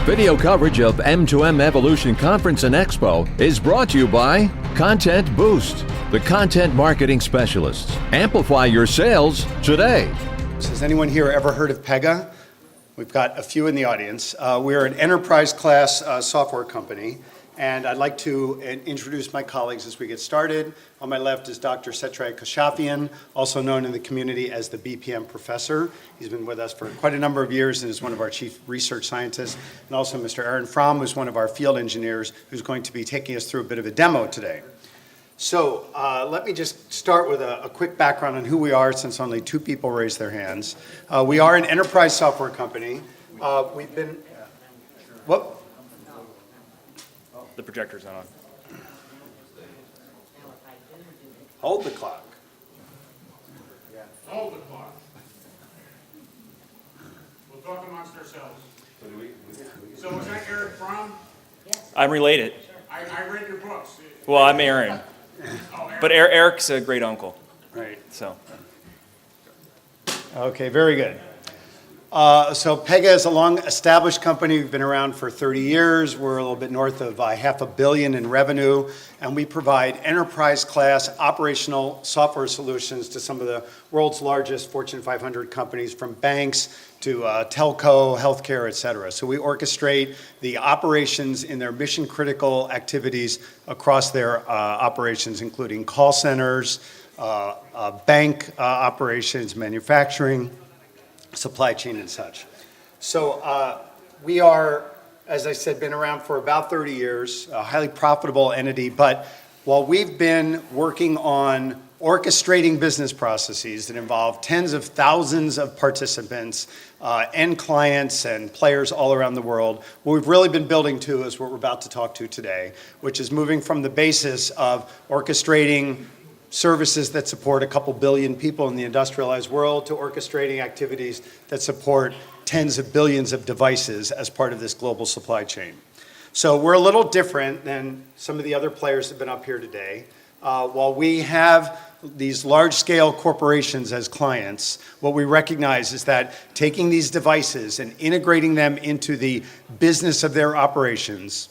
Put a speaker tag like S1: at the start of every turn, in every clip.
S1: Video coverage of M2M Evolution Conference and Expo is brought to you by Content Boost, the content marketing specialists. Amplify your sales today.
S2: Has anyone here ever heard of Pega? We've got a few in the audience. We're an enterprise class software company, and I'd like to introduce my colleagues as we get started. On my left is Dr. Setray Kashafian, also known in the community as the BPM professor. He's been with us for quite a number of years and is one of our chief research scientists. And also Mr. Aaron Fromm, who's one of our field engineers, who's going to be taking us through a bit of a demo today. So let me just start with a quick background on who we are, since only two people raised their hands. We are an enterprise software company. We've been, what?
S3: The projector's not on.
S2: Hold the clock.
S4: Hold the clock. We'll talk amongst ourselves. So was that Eric Fromm?
S3: I'm related.
S4: I read your books.
S3: Well, I'm Aaron.
S4: Oh, Eric.
S3: But Eric's a great uncle.
S2: Right.
S3: So
S2: Okay, very good. So Pega is a long-established company. We've been around for 30 years. We're a little bit north of $500 million in revenue, and we provide enterprise-class operational software solutions to some of the world's largest Fortune 500 companies, from banks to telco, healthcare, et cetera. So we orchestrate the operations in their mission-critical activities across their operations, including call centers, bank operations, manufacturing, supply chain, and such. So we are, as I said, been around for about 30 years, a highly profitable entity. But while we've been working on orchestrating business processes that involve tens of thousands of participants, end clients and players all around the world, what we've really been building to is what we're about to talk to today, which is moving from the basis of orchestrating services that support a couple billion people in the industrialized world to orchestrating activities that support tens of billions of devices as part of this global supply chain. So we're a little different than some of the other players that have been up here today. While we have these large-scale corporations as clients, what we recognize is that taking these devices and integrating them into the business of their operations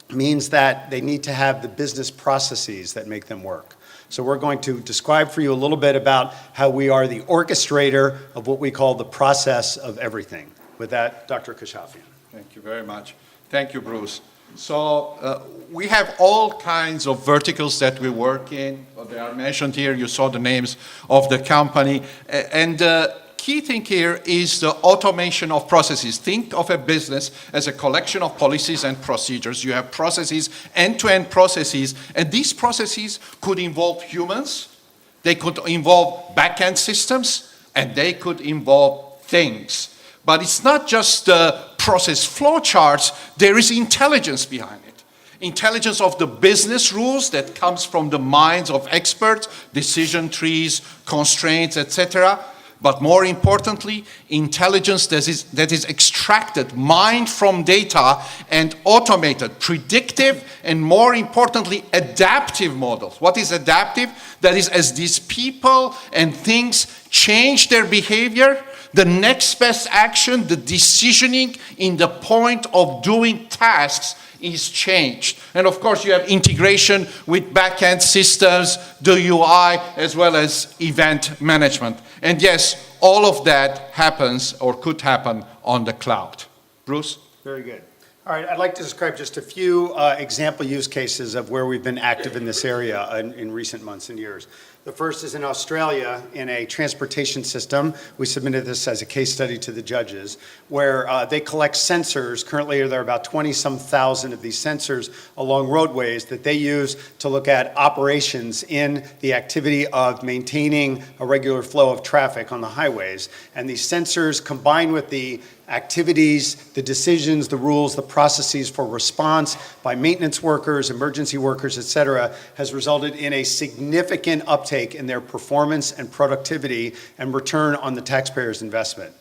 S2: means that they need to have the business processes that make them work. So we're going to describe for you a little bit about how we are the orchestrator of what we call the process of everything. With that, Dr. Kashafian.
S5: Thank you very much. Thank you, Bruce. So we have all kinds of verticals that we work in. They are mentioned here. You saw the names of the company. And key thing here is the automation of processes. Think of a business as a collection of policies and procedures. You have processes, end-to-end processes, and these processes could involve humans, they could involve back-end systems, and they could involve things. But it's not just the process flow charts, there is intelligence behind it. Intelligence of the business rules that comes from the minds of experts, decision trees, constraints, etc. But more importantly, intelligence that is extracted, mined from data, and automated, predictive, and more importantly, adaptive models. What is adaptive? That is, as these people and things change their behavior, the next best action, the decisioning in the point of doing tasks is changed. And of course, you have integration with back-end systems, the UI, as well as event management. And yes, all of that happens or could happen on the cloud. Bruce?
S2: Very good. All right, I'd like to describe just a few example use cases of where we've been active in this area in recent months and years. The first is in Australia in a transportation system. We submitted this as a case study to the judges, where they collect sensors. Currently, there are about 20-some thousand of these sensors along roadways that they use to look at operations in the activity of maintaining a regular flow of traffic on the highways. And these sensors, combined with the activities, the decisions, the rules, the processes for response by maintenance workers, emergency workers, et cetera, has resulted in a significant uptake in their performance and productivity and return on the taxpayer's investment.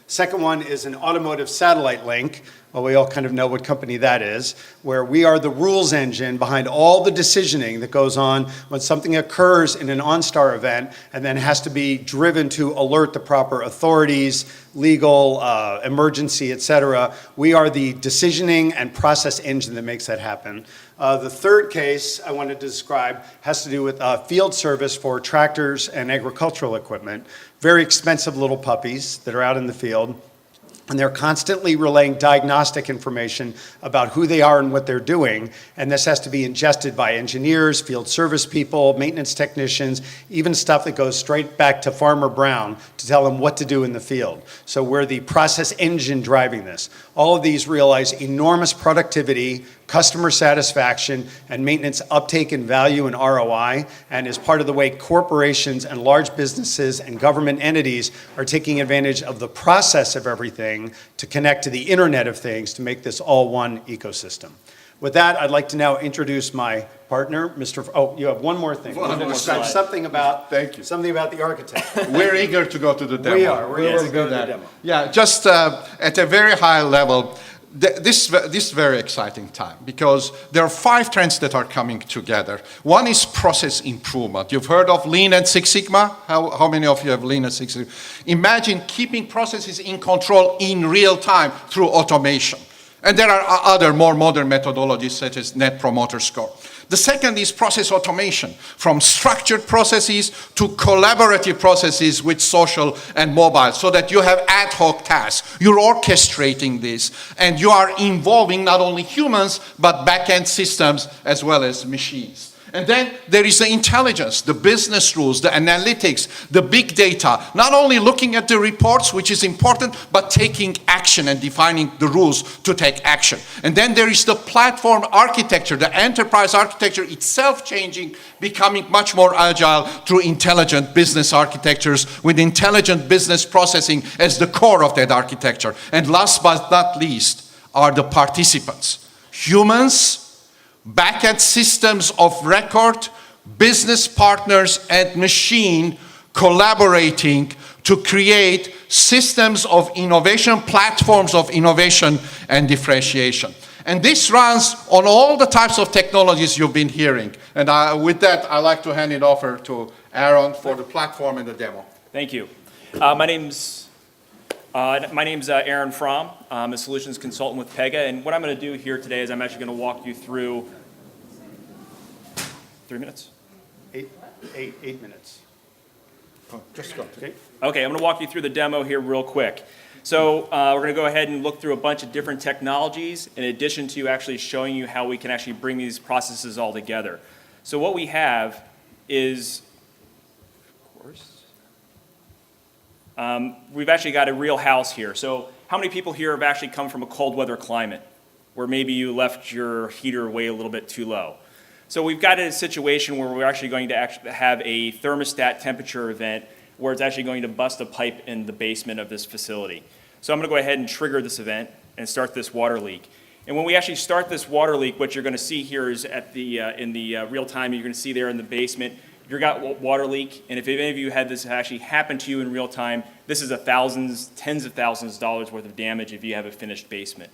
S2: Second one is an automotive satellite link. Well, we all kind of know what company that is, where we are the rules engine behind all the decisioning that goes on when something occurs in an OnStar event and then has to be driven to alert the proper authorities, legal, emergency, et cetera. We are the decisioning and process engine that makes that happen. The third case I wanted to describe has to do with field service for tractors and agricultural equipment. Very expensive little puppies that are out in the field. And they're constantly relaying diagnostic information about who they are and what they're doing. And this has to be ingested by engineers, field service people, maintenance technicians, even stuff that goes straight back to Farmer Brown to tell him what to do in the field. So we're the process engine driving this. All of these realize enormous productivity, customer satisfaction, and maintenance uptake in value and ROI, and is part of the way corporations and large businesses and government entities are taking advantage of the process of everything to connect to the Internet of Things to make this all one ecosystem. With that, I'd like to now introduce my partner, Mr. Oh, you have one more thing.
S5: One more
S2: Describe
S5: slide.
S2: something about
S5: Thank you.
S2: something about the architect.
S5: We're eager to go to the demo.
S2: We are. We're eager to
S5: We'll
S2: go
S5: do
S2: to the
S5: that.
S2: demo.
S5: Yeah, just at a very high level, this very exciting time, because there are 5 trends that are coming together. One is process improvement. You've heard of Lean and Six Sigma? How many of you have Lean and Six Sigma? Imagine keeping processes in control in real time through automation. And there are other more modern methodologies such as Net Promoter Score. The second is process automation, from structured processes to collaborative processes with social and mobile, so that you have ad hoc tasks. You're orchestrating this, and you are involving not only humans, but back-end systems as well as machines. And then there is the intelligence, the business rules, the analytics, the big data, not only looking at the reports, which is important, but taking action and defining the rules to take action. And then there is the platform architecture, the enterprise architecture itself changing, becoming much more agile through intelligent business architectures with intelligent business processing as the core of that architecture. And last but not least are the participants, humans, back-end systems of record, business partners and machine collaborating to create systems of innovation, platforms of innovation and differentiation. And this runs on all the types of technologies you've been hearing. And with that, I'd like to hand it over to Aaron for the platform and the demo.
S3: Thank you. My name's Aaron Fromm. I'm a solutions consultant with Pega, and what I'm going to do here today is I'm actually going to walk you through 3 minutes.
S2: 8 minutes.
S5: Just go.
S2: Okay.
S3: Okay, I'm going to walk you through the demo here real quick. So we're going to go ahead and look through a bunch of different technologies in addition to actually showing you how we can actually bring these processes all together. So what we have is, of course, we've actually got a real house here. So how many people here have actually come from a cold weather climate where maybe you left your heater way a little bit too low? So we've got a situation where we're actually going to have a thermostat temperature event where it's actually going to bust a pipe in the basement of this facility. So I'm going to go ahead and trigger this event and start this water leak. And when we actually start this water leak, what you're going to see here is at the in the real time, you're going to see there in the basement, you've got water leak. And if any of you had this actually happen to you in real time, this is tens of thousands of dollars worth of damage if you have a finished basement.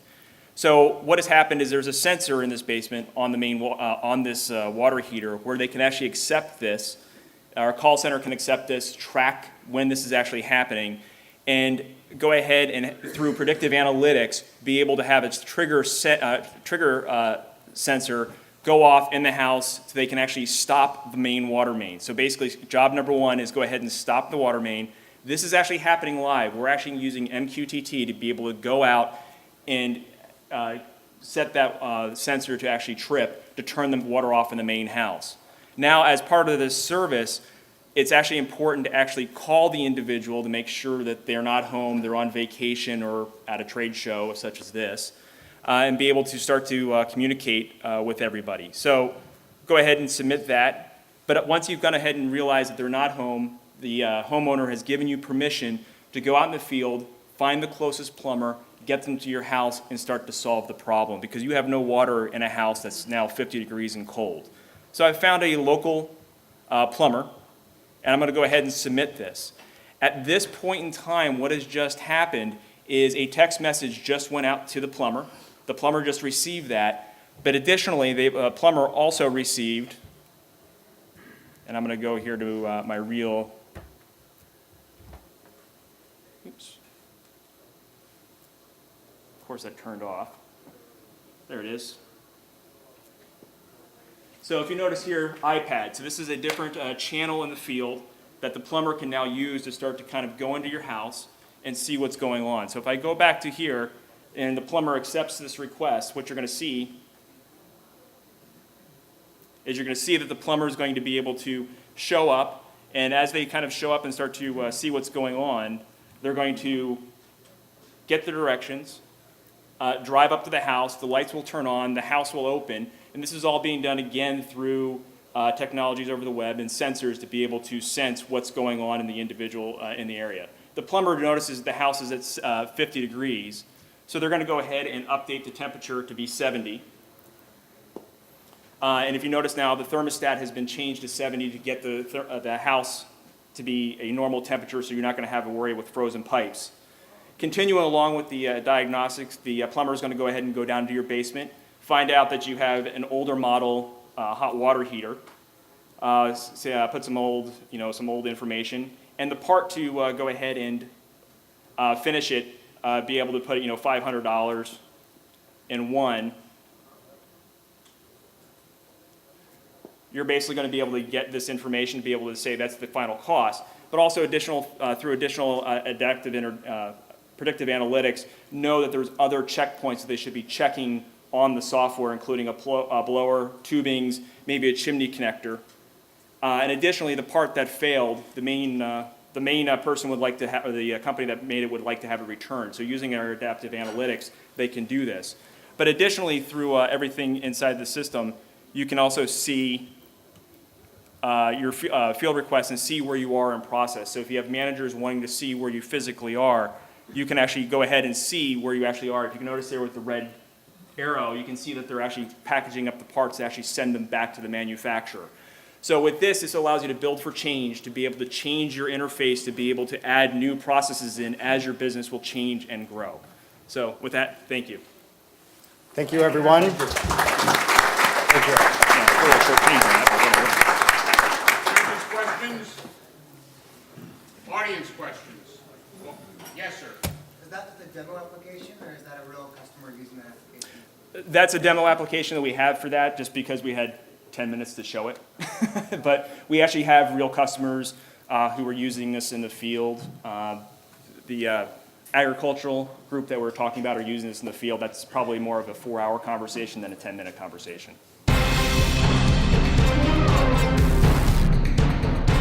S3: So what has happened is there's a sensor in this basement on the main on this water heater where they can actually accept this. Our call center can accept this, track when this is actually happening, and go ahead and through predictive analytics be able to have its trigger sensor go off in the house so they can actually stop the main water main. So basically, job number 1 is go ahead and stop the water main. This is actually happening live. We're actually using MQTT to be able to go out and set that sensor to actually trip to turn the water off in the main house. Now, as part of this service, it's actually important to actually call the individual to make sure that they're not home, they're on vacation or at a trade show such as this, and be able to start to communicate with everybody. So go ahead and submit that. But once you've gone ahead and realized that they're not home, the homeowner has given you permission to go out in the field, find the closest plumber, get them to your house, and start to solve the problem because you have no water in a house that's now 50 degrees and cold. So I found a local plumber, and I'm going to go ahead and submit this. At this point in time, what has just happened is a text message just went out to the plumber. The plumber just received that, but additionally, the plumber also received, and I'm going to go here to my real, oops. Of course, that turned off. There it is. So if you notice here, iPad. So this is a different channel in the field that the plumber can now use to start to kind of go into your house and see what's going on. So if I go back to here and the plumber accepts this request, what you're going to see is you're going to see that the plumber is going to be able to show up, and as they kind of show up and start to see what's going on, they're going to get the directions, drive up to the house, the lights will turn on, the house will open, and this is all being done again through technologies over the web and sensors to be able to sense what's going on in the individual in the area. The plumber notices the house is at 50 degrees, so they're going to go ahead and update the temperature to be 70. And if you notice now, the thermostat has been changed to 70 to get the house to be a normal temperature, so you're not going to have a worry with frozen pipes. Continuing along with the diagnostics, the plumber is going to go ahead and go down to your basement, find out that you have an older model hot water heater, put some old information, and the part to go ahead and finish it, be able to put $500 in one. You're basically going to be able to get this information to be able to say that's the final cost, but also through additional predictive analytics, know that there's other checkpoints that they should be checking on the software, including a blower, tubings, maybe a chimney connector. And additionally, the part that failed, the main person would like to have, or the company that made it would like to have it returned. So using our adaptive analytics, they can do this. But additionally, through everything inside the system, you can also see your field requests and see where you are in process. So if you have managers wanting to see where you physically are, you can actually go ahead and see where you actually are. If you can notice there with the red arrow, you can see that they're actually packaging up the parts to actually send them back to the manufacturer. So with this allows you to build for change, to be able to change your interface, to be able to add new processes in as your business will change and grow. So with that, thank you.
S2: Thank you, everyone.
S4: Questions? Audience questions? Well, yes, sir.
S6: Is that just a demo application, or is that a real customer using that application?
S3: That's a demo application that we have for that, just because we had 10 minutes to show it. But we actually have real customers who are using this in the field. The agricultural group that we're talking about are using this in the field. That's probably more of a 4-hour conversation than a 10-minute conversation.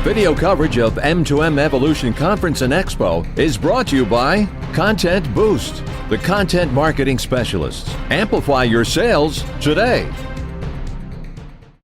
S1: Video coverage of M2M Evolution Conference and Expo is brought to you by Content Boost, the content marketing specialists. Amplify your sales today.